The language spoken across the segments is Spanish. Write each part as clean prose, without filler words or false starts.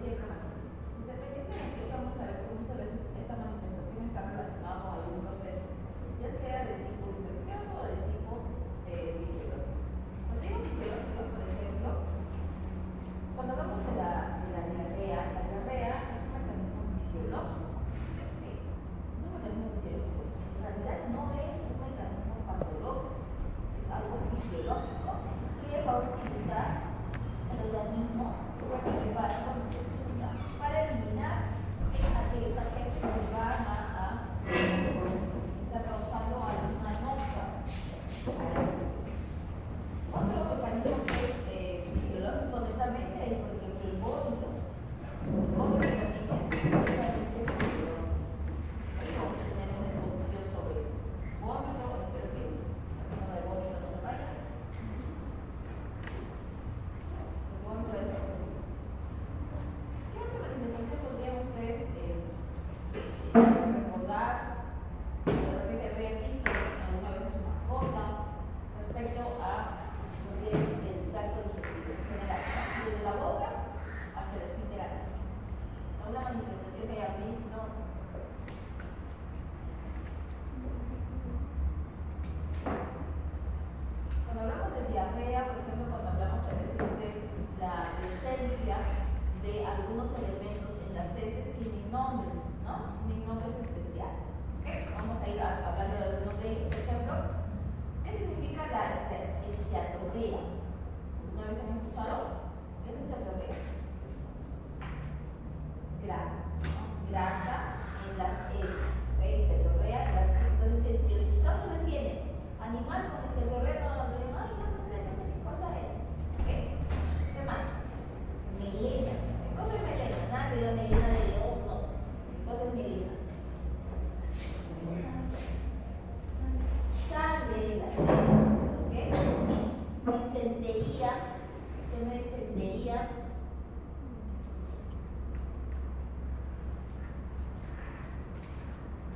siempre manifiesto. Independientemente, vamos a ver que muchas veces esta manifestación está relacionada con algún proceso, ya sea de tipo infeccioso o de tipo fisiológico. Cuando digo fisiológico, por ejemplo, cuando hablamos de la diarrea es un mecanismo fisiológico. ¿Sí? Es un mecanismo fisiológico. En realidad no es un mecanismo patológico, es algo fisiológico que va a utilizar el organismo para eliminar aquellos agentes que van a estar causando alguna inoxa. Otro mecanismo que es fisiológico netamente es, por ejemplo, el vómito. El vómito también es netamente fisiológico. Ahí vamos a tener una exposición sobre vómito, espero que la forma de vómito no se vaya. El vómito es... ¿Qué otra manifestación podrían ustedes recordar? De repente haber visto alguna vez a su mascota respecto a lo que es el tracto digestivo en general, desde la boca hasta el esfínter anal. ¿Alguna manifestación que hayan visto? Cuando hablamos de diarrea, por ejemplo, cuando hablamos a veces de la presencia de algunos elementos en las heces, tienen nombres, ¿no? Tienen nombres especiales. ¿Okay? Vamos a ir hablando de algunos de ellos. Por ejemplo, ¿qué significa la esteatorrea? ¿Una vez han escuchado? ¿Qué es esteatorrea? Grasa, ¿no? Grasa en las heces. ¿Okay? Esteatorrea, grasa. Entonces, si en sus casos les viene animal con esteatorrea, no sé qué cosa es. ¿Okay? ¿Qué más? Melena. ¿Qué cosa es melena? Nadie da melena de león, no. ¿Qué cosa es melena? Sangre en las heces, ¿ok? Disentería, tema de disentería.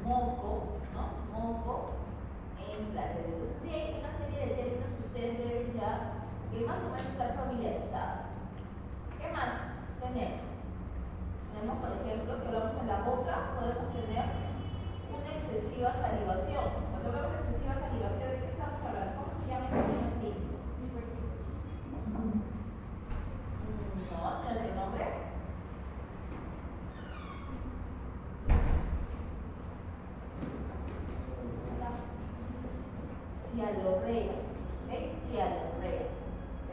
Moco, ¿no? Moco en las heces. Entonces, sí hay una serie de términos que ustedes deben ya, que más o menos estar familiarizados. ¿Qué más tenemos? Tenemos, por ejemplo, si hablamos en la boca, podemos tener una excesiva salivación. Cuando hablamos de excesiva salivación, ¿de qué estamos hablando? ¿Cómo se llama ese signo clínico? No, ¿no es el nombre? Cialorrea, ¿ok? Cialorrea.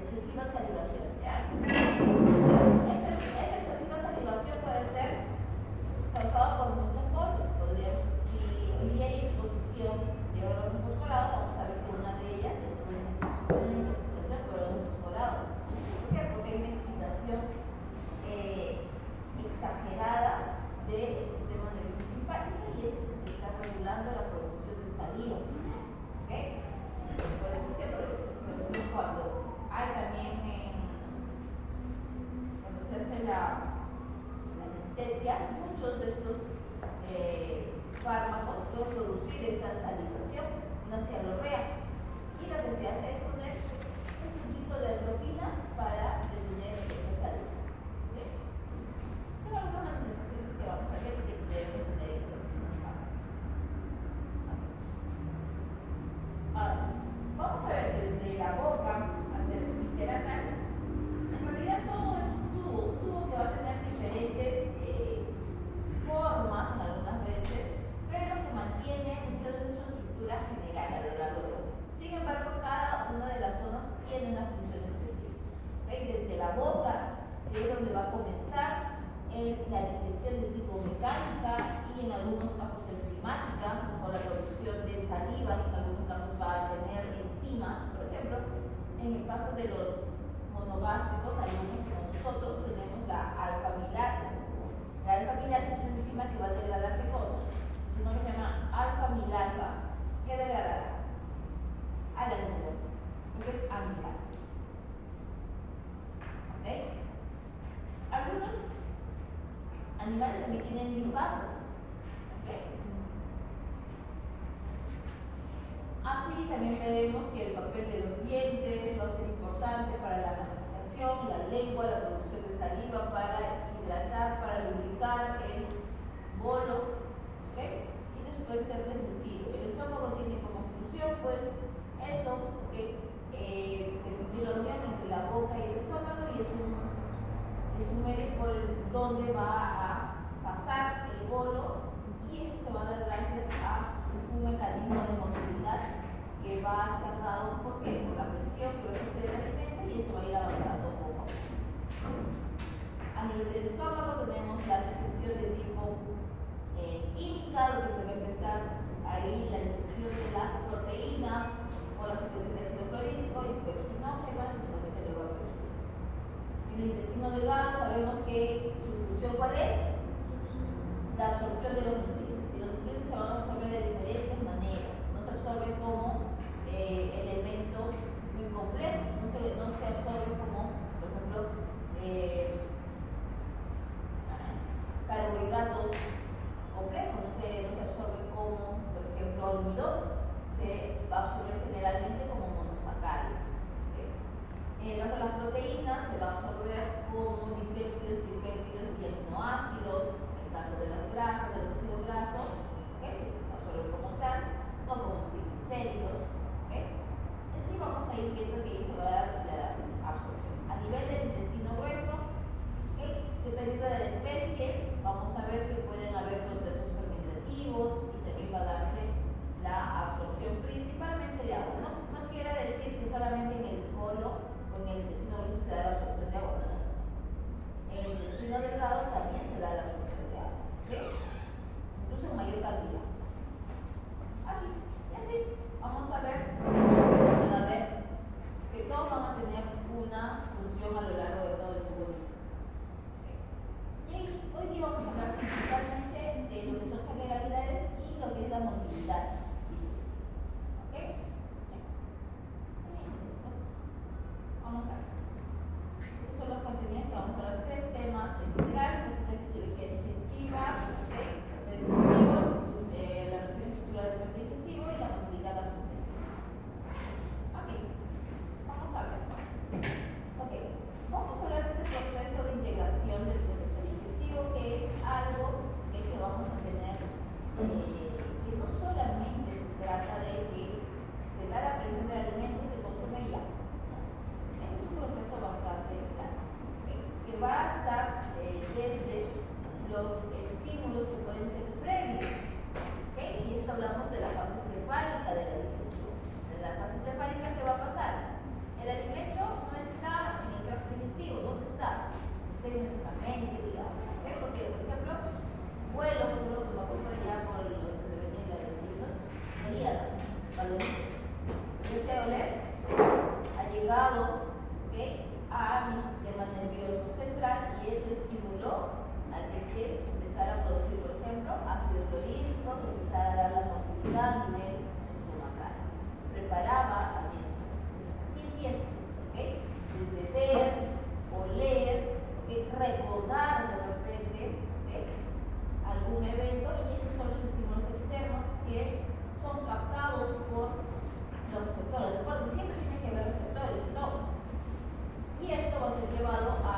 Excesiva salivación, ¿ya? Entonces, esa excesiva salivación puede ser causada por muchas cosas. Si hoy día hay exposición de órganos fosforados, vamos a ver que una de ellas es una intoxicación por órganos fosforados. ¿Por qué? Porque hay una excitación exagerada del sistema nervioso simpático y ese es el que está regulando la producción de saliva. ¿Ok? Por eso es que, por ejemplo, cuando hay también cuando se hace la anestesia, muchos de estos fármacos pueden producir esa salivación, una cialorrea, y lo que se hace es poner un puntito de atropina para detener esa saliva. ¿Okay? Son algunas manifestaciones que vamos a ver que debemos tener en cuenta si nos pasa. Ahora, vamos a ver desde la boca hasta el esfínter anal. En realidad todo es un tubo que va a tener diferentes formas en algunas veces, pero que mantiene muchas de su estructura general a lo largo de la boca. Sin embargo, cada una de las zonas tiene una función específica. ¿Okay? Desde la boca, que es donde va a comenzar la digestión de tipo mecánica y en algunos casos enzimática, como la producción de saliva, en algunos casos va a tener enzimas, por ejemplo, en el caso de los monogástricos, algunos como nosotros tenemos la alfa-milasa. La alfa-milasa es una enzima que va a degradar ¿qué cosa? Su nombre se llama alfa-milasa. ¿Qué degradará? A la hemoglobina, porque es amilasa. ¿Ok? Algunos animales también tienen lipasas. ¿Ok? Así también vemos que el papel de los dientes va a ser importante para la masticación, la lengua, la producción de saliva para hidratar, para lubricar el bolo, ¿ok? Y después ser deglutido. El estómago tiene como función, pues, eso, ¿ok? Permitir la unión entre la boca y el estómago, y es un medio por donde va a pasar el bolo, y eso se va a dar gracias a un mecanismo de motilidad que va a ser dado por la presión que va a ejercer el alimento, y eso va a ir avanzando poco a poco. A nivel del estómago tenemos la digestión de tipo química, donde se va a empezar ahí la digestión de la proteína por la secreción de ácido clorhídrico y pepsinógeno, especialmente luego a pepsina. En el intestino delgado sabemos que su función, ¿cuál es? La absorción de los nutrientes. Y los nutrientes se van a absorber de diferentes maneras. No se absorben como elementos muy complejos, no se absorben como, por ejemplo, carbohidratos complejos, no se absorben como, por ejemplo, almidón, se va a absorber generalmente como monosacárido. En el caso de las proteínas, se va a absorber como dipéptidos, tripéptidos y aminoácidos. En el caso de las grasas, de los ácidos grasos, se absorben como tal, no como triglicéridos. Y así vamos a ir viendo que ahí se va a dar la absorción. A nivel del intestino grueso, dependiendo de la especie, vamos a ver que pueden haber procesos fermentativos y también va a darse la absorción principalmente de agua. No quiere decir que solamente en el colon o en el intestino grueso se da la absorción de agua, no. En el intestino delgado también se da la absorción de agua, incluso en mayor cantidad. Aquí, y así, vamos a ver que todos van a tener una función a lo largo de todo el tubo del intestino. Y hoy día vamos a hablar principalmente de lo que son generalidades y lo que es la motilidad digestiva. Vamos a ver. Estos son los contenidos que vamos a hablar. 3 temas en general: de fisiología digestiva, los digestivos, la relación estructural del tracto digestivo y la motilidad gastrointestinal. Vamos a ver. Vamos a hablar de este proceso de integración del proceso digestivo, que es algo que vamos a tener, que no solamente se trata de que se da la presión del alimento y se consume y ya. Este es un proceso bastante largo, que va a estar desde los estímulos que pueden ser previos, y esto hablamos de la fase cefálica de la digestión. En la fase cefálica, ¿qué va a pasar? El alimento no está en el tracto digestivo. ¿Dónde está? Está en nuestra mente, digamos. Porque, por ejemplo, vuelo, por ejemplo, cuando pasó por allá por los que venían la desayuno, olía balonito. Este oler ha llegado a mi sistema nervioso central, y eso estimuló a que se empezara a producir, por ejemplo, ácido clorhídrico, que empezara a dar la motilidad a nivel estomacal. Se preparaba a mi así empieza, desde ver, oler, recordar de repente algún evento, y estos son los estímulos externos que son captados por los receptores. Recuerden, siempre tiene que haber receptores en todo. Y esto va a ser llevado a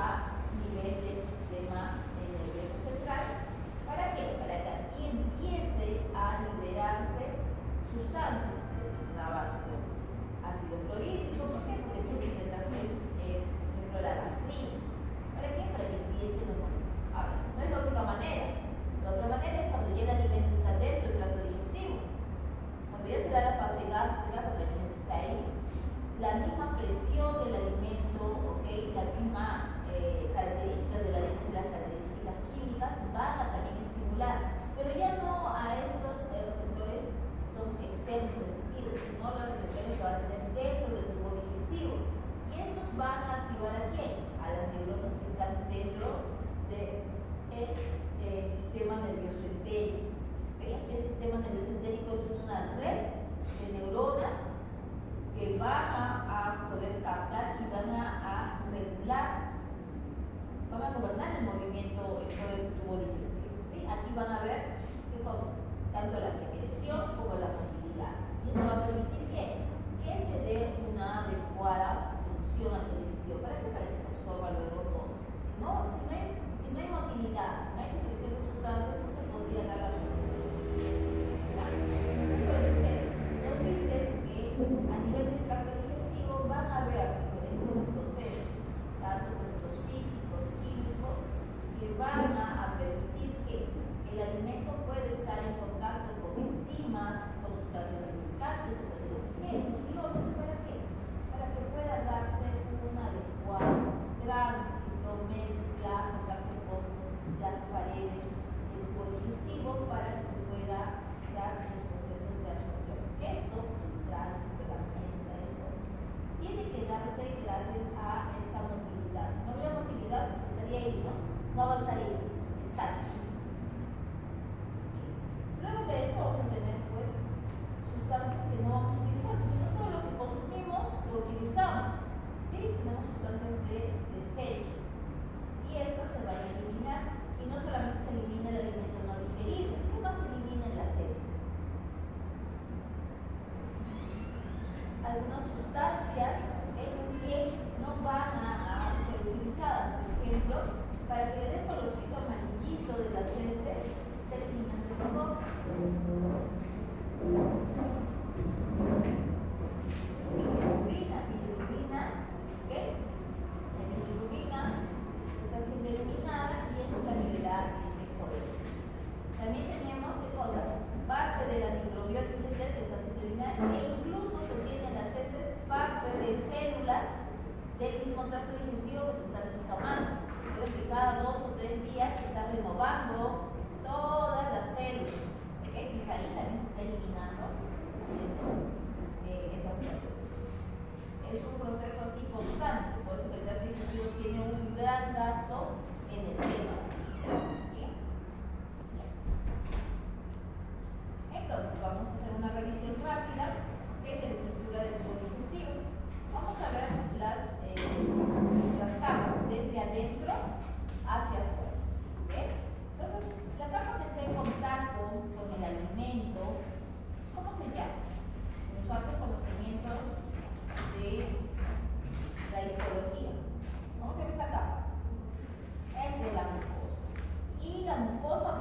nivel del sistema nervioso central. ¿Para qué? Para que aquí empiece a liberarse sustancias. Mencionaba ácido clorhídrico. ¿Por qué? Porque empieza a secretarse, por ejemplo, la gastrina. ¿Para qué? Para que empiecen los movimientos.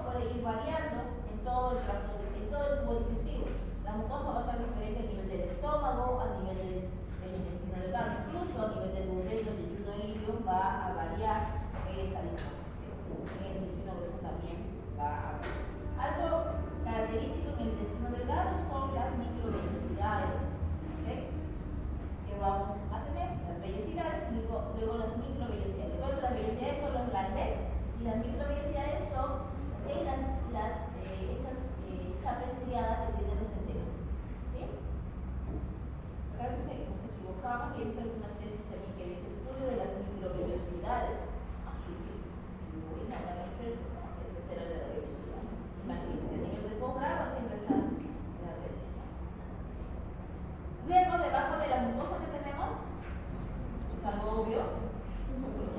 puede ir variando en todo el tubo digestivo. La mucosa va a ser diferente a nivel del estómago, a nivel del intestino delgado, incluso a nivel del duodeno, del yunno ilio, va a variar esa disposición. En el intestino grueso también va a variar. Algo característico en el intestino delgado son las microvellosidades, ¿okay? Que vamos a tener las vellosidades y luego las microvellosidades. Luego las vellosidades son los grandes y las microvellosidades son esas chapas estriadas que tienen los enteros. ¿Sí? A veces nos equivocamos y he visto algunas tesis también que dice estudio de las microvellosidades. Así que, bueno, no han hecho eso, ¿no? Es de la vellosidad. Imagínense, niños de posgrado haciendo esa tesis. Luego, debajo de la mucosa que tenemos, es algo obvio,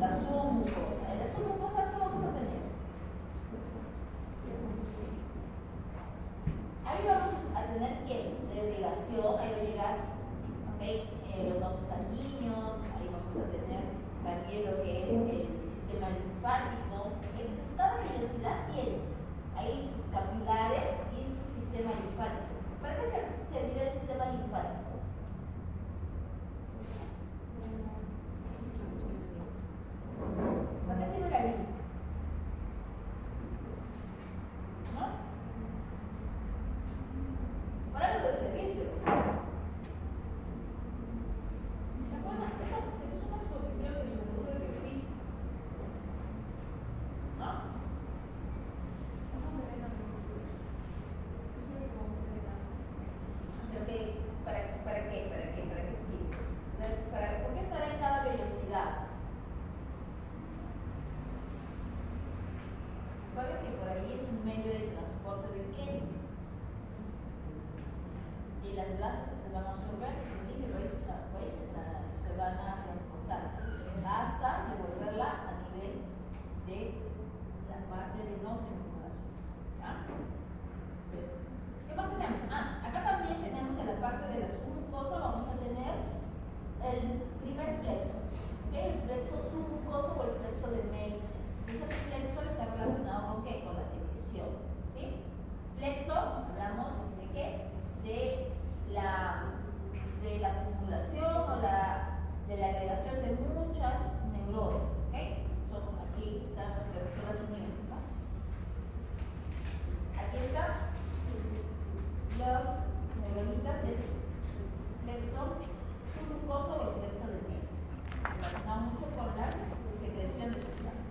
la submucosa. En la submucosa, ¿qué vamos a tener? Ahí vamos a tener que la irrigación, ahí va a llegar, ¿okay? Los vasos sanguíneos, ahí vamos a tener también lo que es el sistema linfático. Cada vellosidad tiene ahí sus capilares y su sistema linfático. ¿Para qué servirá el sistema linfático? ¿Para qué sirve la vida? ¿No? Para algo de servicio. ¿Se acuerdan? Esa es una exposición de su mundo de física. ¿No? Pero ¿para qué sirve? ¿Por qué estará en cada vellosidad? Recuerden que por ahí es un medio de transporte de qué? Y las grasas que se van a absorber, y que se van a transportar hasta devolverla a nivel de la parte venosa en el corazón. ¿Ya? Entonces, ¿qué más tenemos? Acá también tenemos en la parte de la submucosa, vamos a tener el primer plexo. ¿Okay? El plexo submucoso o el plexo de Meissner. Ese plexo está relacionado con qué? Con las secreciones. ¿Sí? Plexo, hablamos de qué? De la acumulación o de la agregación de muchas neuronas. ¿Okay? Aquí están las uniones, ¿no? Aquí están las neuronitas del plexo submucoso o el plexo de Meissner. Relacionado mucho con la secreción de sustancias.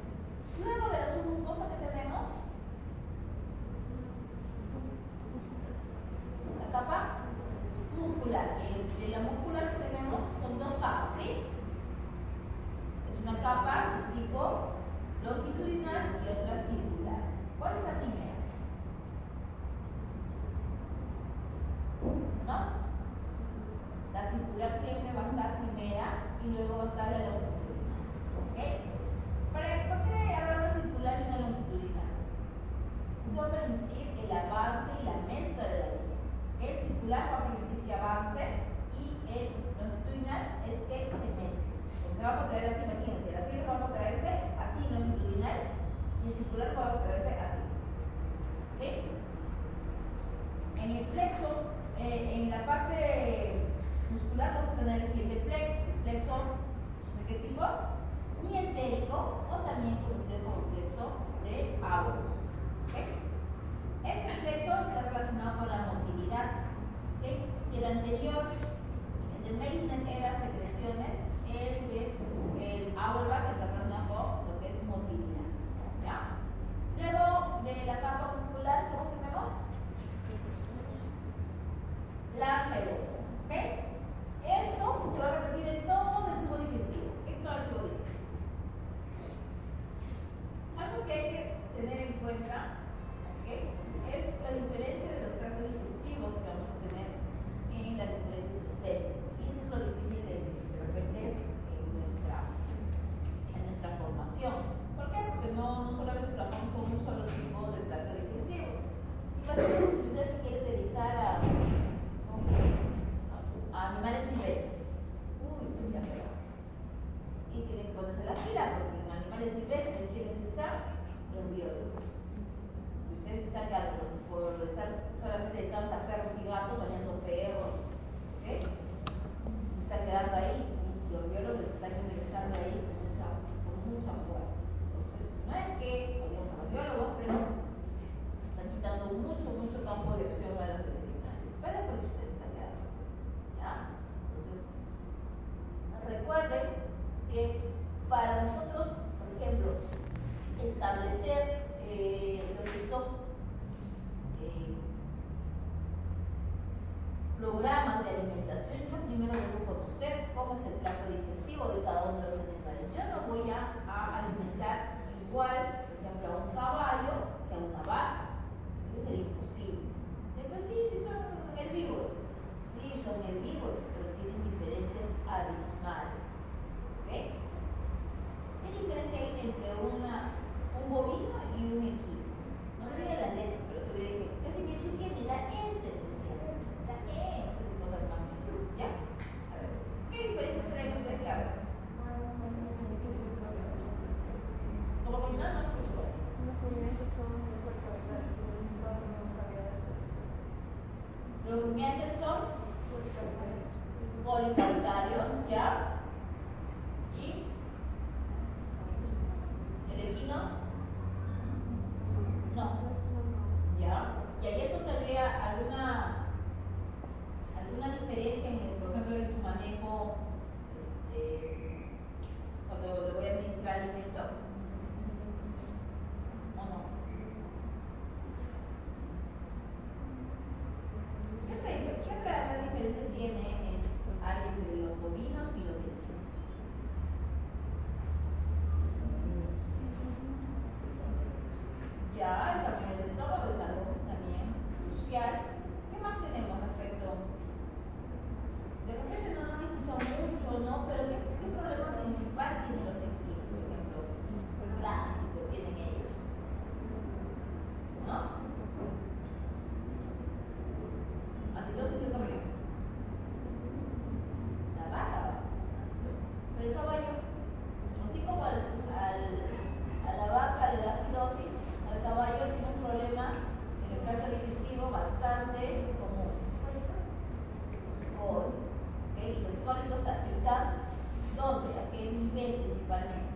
Luego de la submucosa que tenemos, la capa muscular. De la muscular que tenemos son dos capas, ¿sí? Es una capa de tipo longitudinal y otra circular. ¿Cuál es la primera? ¿No? La circular siempre va a estar primera y luego va a estar la longitudinal. ¿Ok? ¿Por qué habrá una circular y una longitudinal? Eso va a permitir el avance y la mezcla de la línea. El circular va a permitir que avance y el longitudinal es que se mezcle. Se va a contraer así, imagínense, la fibra va a contraerse así longitudinal y el circular va a contraerse así. ¿Ok? En el plexo, en la parte muscular vamos a tener el siguiente plexo, ¿de qué tipo? Mientérico o también conocido como plexo de Auer. ¿Okay? Este plexo está relacionado con la motilidad. ¿Okay? Si el anterior, el de Meissner, era secreciones, el Auerbach está relacionado con lo que es motilidad. ¿Ya? Luego de la capa muscular, ¿cómo tenemos? La feroza. ¿Okay? Esto se va a repetir en todo el tubo digestivo. En todo el tubo digestivo. Algo que hay que tener en cuenta, ¿okay? Es la diferencia de los tractos digestivos que vamos a tener en las diferentes especies. Y eso es lo difícil de repente en nuestra formación. ¿Por qué? Porque no solamente trabajamos con un solo tipo de tracto digestivo. Imagínense si usted se quiere dedicar a, no sé, a animales silvestres. Uy, ya veo. Y tienen que ponerse la fila porque en animales silvestres, ¿quiénes están? Los biólogos. encontramos a perros y gatos bañando perros, ¿ok? Están quedando ahí y los biólogos están ingresando ahí con mucha fuerza. Entonces, no es que odiamos a los biólogos, pero están quitando mucho campo de acción a los veterinarios. Pero es porque ustedes están quedando. ¿Ya? Entonces, recuerden que para nosotros, por ejemplo, establecer lo que son programas de alimentación, yo primero debo conocer cómo es el tracto digestivo de cada uno de los animales. Yo no voy a alimentar igual, por ejemplo, a un caballo que a una vaca. Eso sería imposible. Después sí son herbívoros. Sí, son herbívoros, pero tienen diferencias abismales. ¿Ok? ¿Qué diferencia hay entre un bovino y un equino? No me diga la letra, pero tú le dije, ¿qué similitud tiene? La S, decía. La E, no sé qué cosas más. ¿Ya? A ver, ¿qué diferencias traen ustedes que ver? Como combinado no escucho. Los rumiantes son mejor calidad, Los rumiantes son policaritarios, ¿ya? ¿Y el equino? No. ¿Ya? ¿Y ahí eso tendría alguna diferencia por ejemplo, en su manejo cuando le voy a administrar alimento? ¿O no? ¿Qué otra diferencia tiene entre los bovinos y los equinos? Ya, el tamaño del estómago es algo también crucial. ¿Qué más tenemos respecto? De repente no han escuchado mucho, ¿no? Pero ¿qué problema principal tienen los equinos? Por ejemplo, el clásico tienen ellos, ¿no? Acidosis y caballo. La vaca, pero el caballo, así como a la vaca le da acidosis, al caballo tiene un problema en el tracto digestivo bastante común. Cólicos. ¿Okay? Y los cólicos están ¿dónde? ¿A qué nivel principalmente?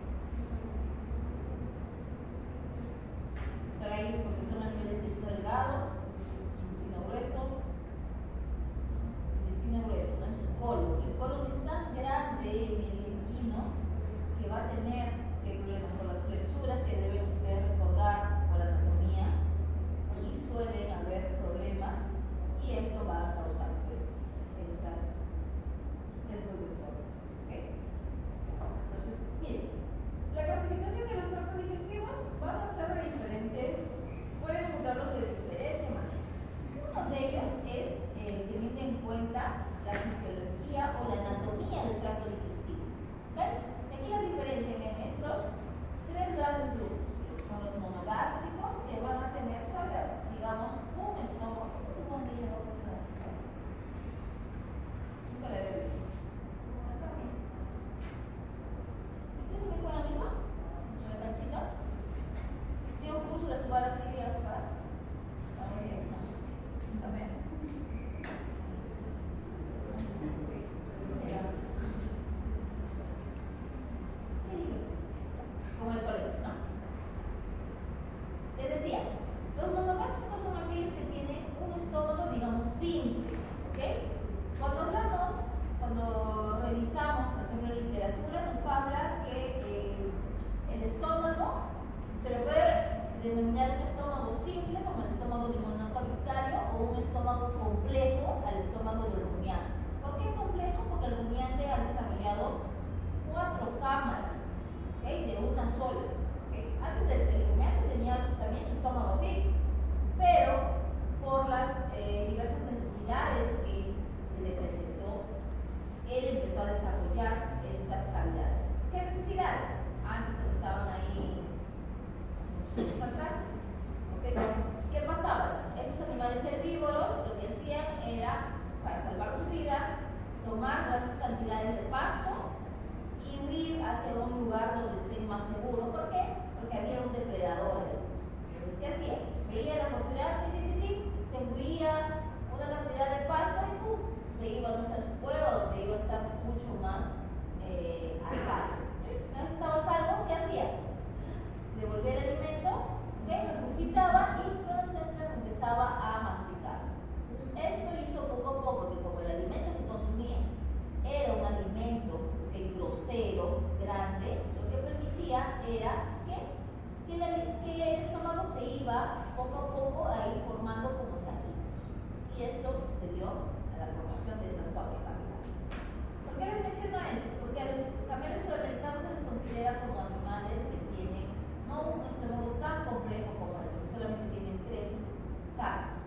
Están ahí porque son a nivel de intestino delgado, intestino grueso, ¿no? En su colon. El colon es tan grande en el equino que va a tener problemas con las flexuras que deben ustedes recordar por la anatomía, y suelen haber problemas y esto va a causar pues estos desórdenes. ¿Okay? Entonces, miren, la clasificación de los tractos digestivos van a ser de diferente, pueden juntarlos de diferente manera. iba no sé, a su cueva, donde iba a estar mucho más a salvo. ¿Sí? Una vez estaba a salvo, ¿qué hacía? Devolvía el alimento, ¿okay? Lo regurgitaba y empezaba a masticar. Entonces, esto hizo poco a poco que, como el alimento que consumía era un alimento grosero, grande, lo que permitía era que el estómago se iba poco a poco a ir formando como saquitos. Y esto se dio a la formación de estas 4 cavidades. ¿Por qué les menciono esto? Porque a los camellos sudamericanos se les considera como animales que tienen no un estómago tan complejo como el que solamente tienen 3 sacos.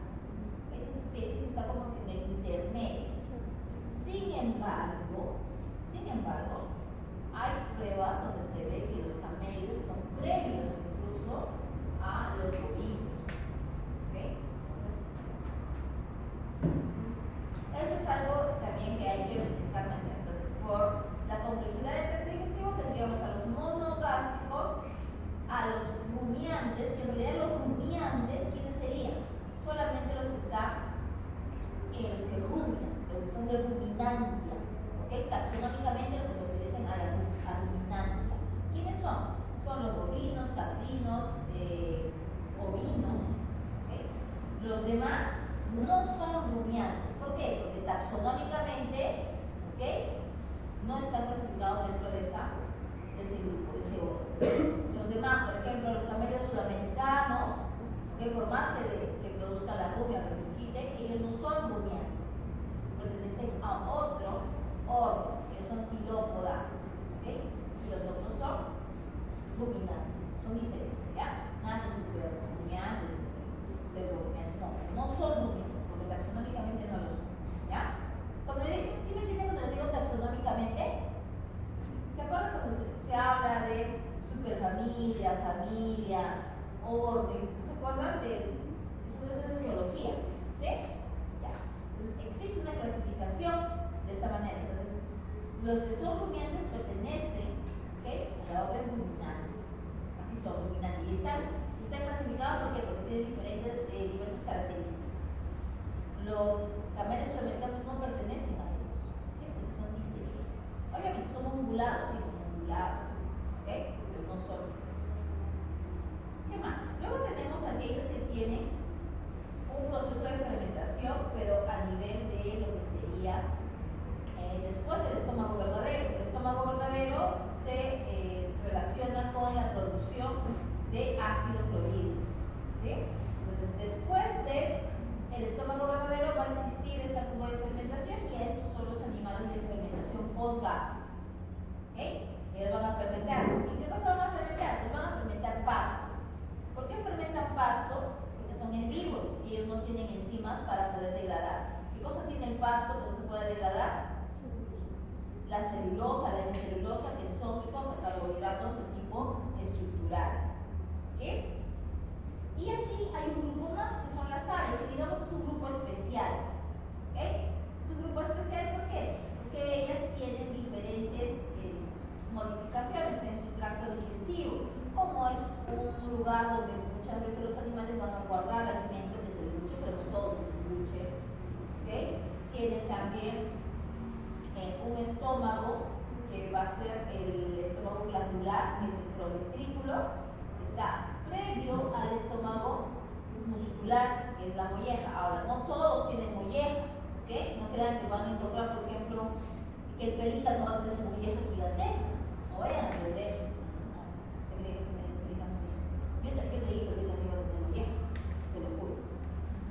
Entonces que está como que en el intermedio. Sin embargo, hay pruebas donde se ve que los camellos son previos incluso a los bovinos. ¿Okay? Entonces, eso es algo también que hay que estar mencionando. Entonces, por la complejidad del tracto digestivo tendríamos a los monogástricos, a los rumiantes, que en realidad los rumiantes, ¿quiénes serían? Solamente los que están, los que rumian, los que son de ruminancia. ¿Okay? Taxonómicamente los que pertenecen a la ruminancia. ¿Quiénes son? Son los bovinos, caprinos, ovinos. ¿Okay? Los demás no son rumiantes. ¿Por qué? Porque taxonómicamente, ¿okay?, no están clasificados dentro de ese grupo, de ese orden. Los demás, por ejemplo, los camellos sudamericanos, que por más que produzcan la rumia, que regurgiten, ellos no son rumiantes, pertenecen a otro orden. Ellos son tilópoda, ¿okay? Y los otros son ruminantes, son diferentes, ¿ya? Nada de super rumiantes, pseudo rumiantes, no son rumiantes, porque taxonómicamente no lo son, ¿ya? ¿Sí me entienden cuando les digo taxonómicamente? ¿Se acuerdan cuando se habla de superfamilia, familia, orden? ¿Se acuerdan de zoología? ¿Sí? Ya. Entonces, existe una clasificación de esta manera. Entonces, los que son rumiantes pertenecen, ¿okay?, a la orden ruminante. Así son, ruminantes. Y están clasificados porque tienen diversas características. Los camellos sudamericanos no pertenecen a ellos, ¿sí? Porque son diferentes. Obviamente son ungulados, sí, son ungulados, ¿ok? Pero no son. ¿Qué más? Luego tenemos aquellos que tienen un proceso de fermentación, pero a nivel de lo que sería después del estómago verdadero. El estómago verdadero se relaciona con la producción de ácido clorhídrico, ¿sí? Entonces, después del estómago verdadero va a existir esta curva de fermentación, y a estos son los animales de fermentación postgástrica. ¿Okay? Ellos van a fermentar. ¿Y qué cosa van a fermentar? Pues van a fermentar pasto. ¿Por qué fermentan pasto? Porque son herbívoros y ellos no tienen enzimas para poder degradar. ¿Qué cosa tiene el pasto que no se puede degradar? La celulosa, la hemicelulosa, que son, ¿qué cosa? Carbohidratos de tipo estructurales. ¿Okay? Y aquí hay un grupo más, que son las aves, que digamos es un grupo especial. ¿Okay? Es un grupo especial, ¿por qué? Porque ellas tienen diferentes modificaciones en su tracto digestivo. Como es un lugar donde muchas veces los animales van a guardar alimento, que es el buche, pero no todos es el buche. ¿Okay? Tienen también un estómago, que va a ser el estómago glandular, que es el proventrículo, que está previo al estómago muscular, que es la molleja. Ahora, no todos tienen molleja, ¿okay? No crean que van a encontrar, por ejemplo, que el pelícano no va a tener su molleja gigantesca. No vayan a perder. No creen que tiene pelícano. Yo creí que el pelícano iba a tener molleja, se lo juro.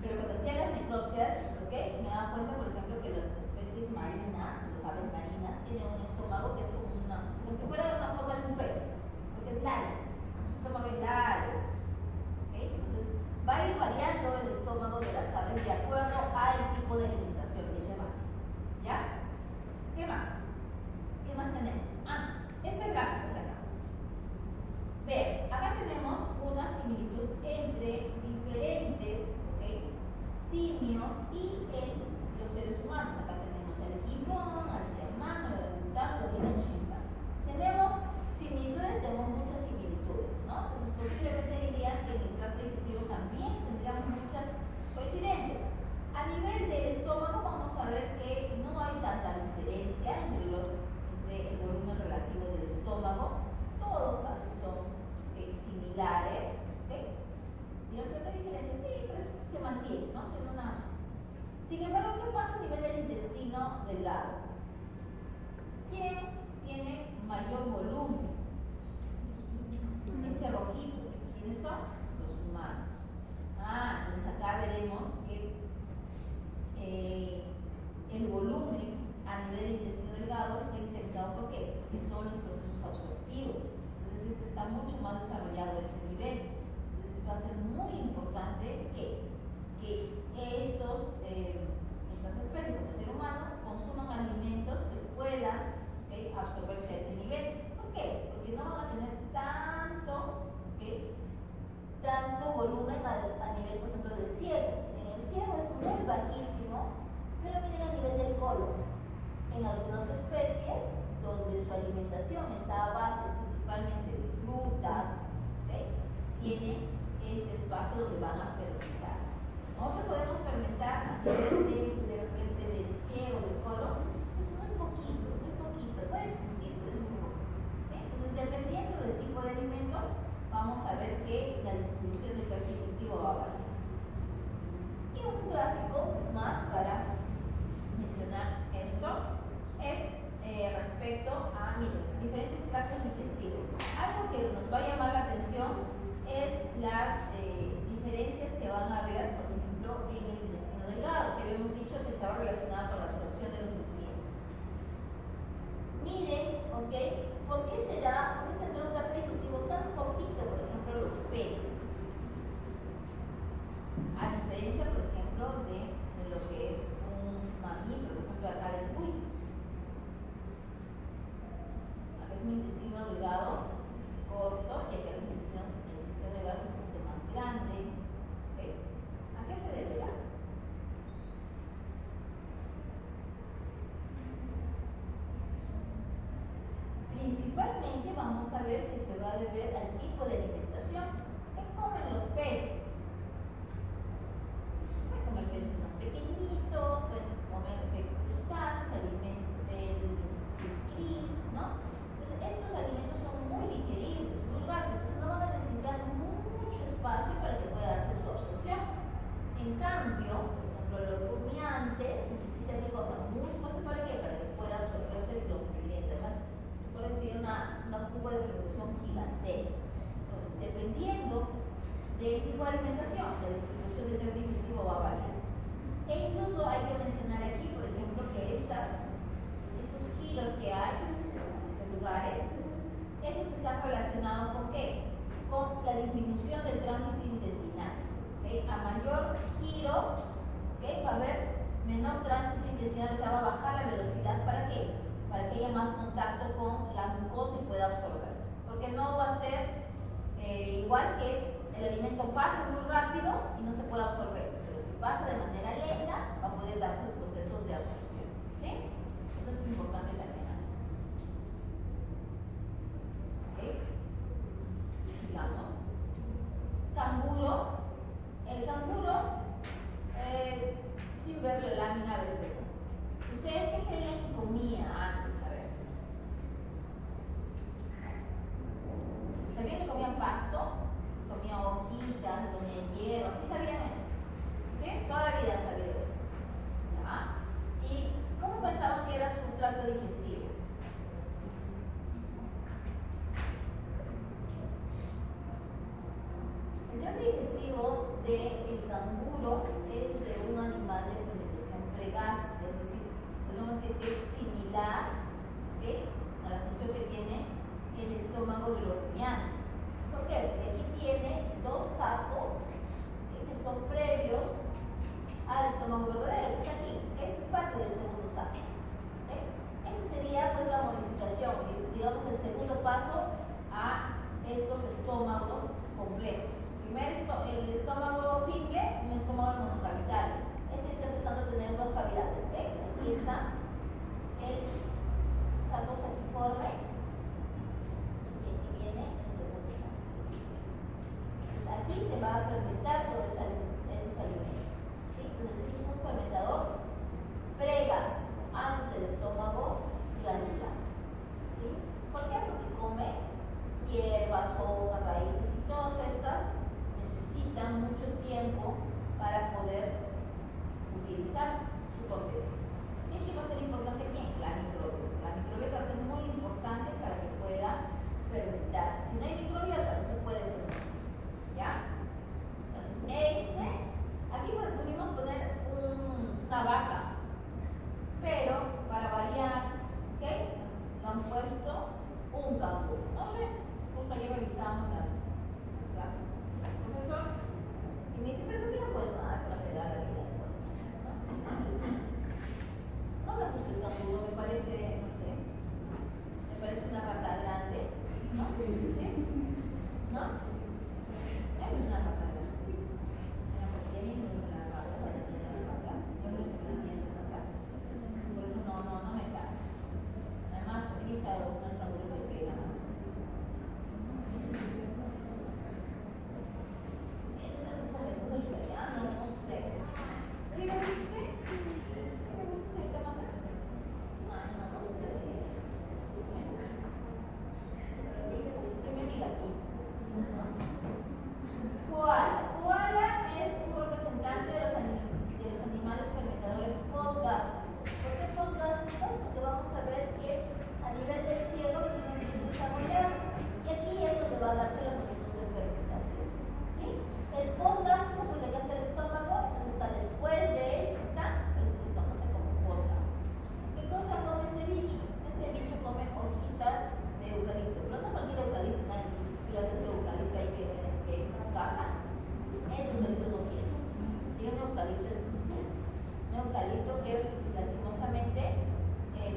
Pero cuando hacía las necropsias, ¿okay?, me daba cuenta, por ejemplo, que las especies marinas, las aves marinas, tienen un estómago que es como si fuera una forma de un pez, porque es largo. El estómago es largo. ¿Okay? Entonces, va a ir variando el estómago de las aves de acuerdo al tipo de alimentación, y eso es básico. ¿Ya? ¿Qué más? ¿Qué más tenemos? Este gráfico de acá. Vean, acá tenemos una similitud entre diferentes, ¿okay?, simios y los seres humanos. Acá tenemos el gibbón, al ser humano, el orangután y el chimpancé. Tenemos similitudes, tenemos muchas similitudes, ¿no? Entonces, posiblemente dirían que en el tracto digestivo también tendríamos muchas coincidencias. A nivel del estómago Sin embargo, ¿qué pasa a nivel del intestino delgado? ¿Quién tiene mayor volumen? Este rojito, ¿quiénes son? Los humanos. Entonces acá veremos que el volumen a nivel del intestino delgado está integrado ¿por qué? Porque son los procesos absortivos. Entonces está mucho más desarrollado ese nivel. Entonces va a ser muy importante que estas especies como el ser humano consuman alimentos que puedan absorberse a ese nivel. ¿Por qué? Porque no van a tener tanto volumen a nivel, por ejemplo, del cielo. En el cielo es muy bajísimo, pero miren a nivel del colon. En algunas especies donde su alimentación está a base principalmente de frutas, tienen ese espacio donde van a fermentar. Nosotros podemos fermentar a nivel de repente del cielo, del colon, pues muy poquito, puede existir, pero es muy poco. Entonces, dependiendo del tipo de alimento, vamos a ver que la distribución del tracto digestivo va a variar. Y un gráfico más para mencionar esto es respecto a, miren, diferentes tractos digestivos. Algo que nos va a llamar la atención es las diferencias que van a haber, por ejemplo, en el intestino delgado, que habíamos dicho que estaba relacionado con la absorción de los nutrientes. Miren, ¿por qué tendrá un tracto digestivo tan cortito, por ejemplo, los peces? A diferencia, por ejemplo, de lo que es un mamífero, por ejemplo, acá del cuy. Acá es un intestino delgado, corto, y acá el intestino delgado es un poquito más grande. ¿A qué se deberá? Principalmente vamos a ver que se va a deber al tipo de alimentación. ¿Qué comen los peces? Pueden comer peces más pequeñitos, pueden comer crustáceos, alimentos del krill, ¿no? Entonces estos alimentos son muy digeribles, muy rápidos, entonces no van a necesitar mucho espacio para que pueda hacer su absorción. En cambio, por ejemplo, los rumiantes necesitan ¿qué cosa? Mucho espacio para qué? Para que pueda absorberse los nutrientes. Además, recuerden que tiene una curva de fermentación gigantesca. Entonces, dependiendo del tipo de alimentación, la distribución del tracto digestivo va a variar. E incluso hay que mencionar aquí, por ejemplo, que estos giros que hay en lugares, estos están relacionados ¿con qué? Con la disminución del tránsito intestinal. A mayor giro, va a haber menor tránsito intestinal, va a bajar la velocidad. ¿Para qué? Para que haya más contacto con la glucosa y pueda absorberse. Porque no va a ser igual que el alimento pasa muy rápido y no se puede absorber. Pero si pasa de manera lenta, va a poder darse los procesos de absorción. ¿Sí? Eso es importante también. Digamos, canguro. El canguro, sin ver la lámina verde. ¿Ustedes qué creían que comía antes? A ver. ¿Sabían que comían pasto? Comían hojitas, comían hierro. ¿Sí sabían eso? ¿Sí? Toda la vida han sabido eso. ¿Ya? ¿Y cómo pensaban que era su tracto digestivo? El tracto digestivo del canguro es de un animal de fermentación pregástrica, es decir, podemos decir que es similar a la función que tiene el estómago de los rumiantes. ¿Por qué? Porque aquí tiene dos sacos que son previos al estómago verdadero, que está aquí. Este es parte del segundo saco. Este sería pues la modificación, digamos el segundo paso a estos estómagos complejos. Primero el estómago simple, un estómago monocavitario. Este está empezando a tener dos cavidades. ¿Ven? Aquí está el saco saquiforme y aquí viene el segundo saco. Aquí se va a fermentar eucalipto especial. Un eucalipto que lastimosamente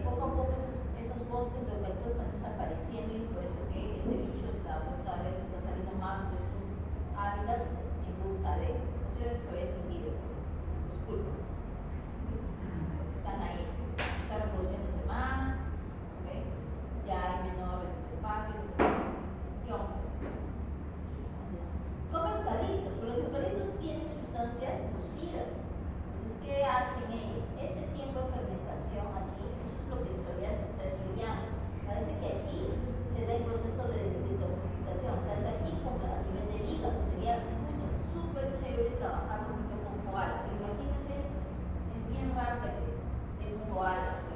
poco a poco esos bosques de eucaliptos están desapareciendo y por eso que este bicho está, pues cada vez está saliendo más de su hábitat en busca de, posiblemente se vaya a extinguir por los culpas. Están ahí, están reproduciéndose más, ¿okay? Ya hay menores espacios. ¿Qué onda? Como eucaliptos, pero los eucaliptos tienen sustancias nocivas. Entonces, ¿qué hacen ellos? Este tiempo de fermentación aquí, eso es lo que todavía se está estudiando. Parece que aquí se da el proceso de detoxificación, tanto aquí como a nivel del hígado. Sería súper chévere trabajar, por ejemplo, con koala. Pero imagínense, es bien raro que tenga un koala.